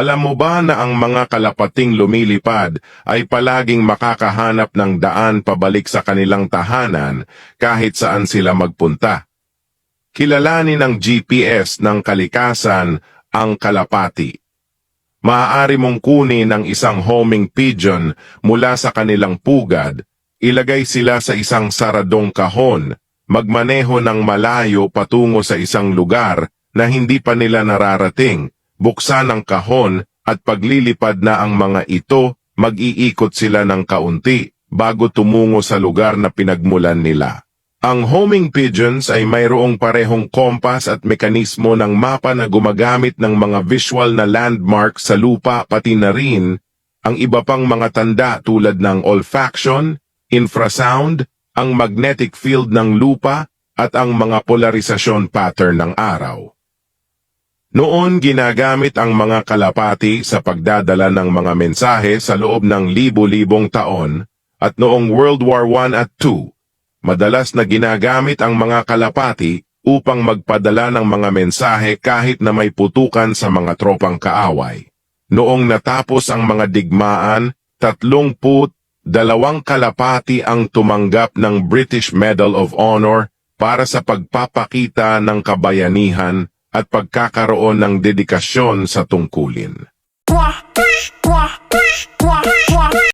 Alam mo ba na ang mga kalapating lumilipad ay palaging makakahanap ng daan pabalik sa kanilang tahanan kahit saan sila magpunta? Kilalanin ng GPS ng kalikasan ang kalapati. Maaari mong kunin ang isang homing pigeon mula sa kanilang pugad, ilagay sila sa isang saradong kahon, magmaneho ng malayo patungo sa isang lugar na hindi pa nila nararating, buksan ang kahon at paglilipad na ang mga ito, mag-iikot sila ng kaunti bago tumungo sa lugar na pinagmulan nila. Ang homing pigeons ay mayroong parehong kompas at mekanismo ng mapa na gumagamit ng mga visual na landmark sa lupa pati na rin ang iba pang mga tanda tulad ng olfaction, infrasound, ang magnetic field ng lupa at ang mga polarisasyon pattern ng araw. Noon ginagamit ang mga kalapati sa pagdadala ng mga mensahe sa loob ng libo-libong taon at noong World War I at II, madalas na ginagamit ang mga kalapati upang magpadala ng mga mensahe kahit na may putukan sa mga tropang kaaway. Noong natapos ang mga digmaan, 32 kalapati ang tumanggap ng British Medal of Honor para sa pagpapakita ng kabayanihan at pagkakaroon ng dedikasyon sa tungkulin.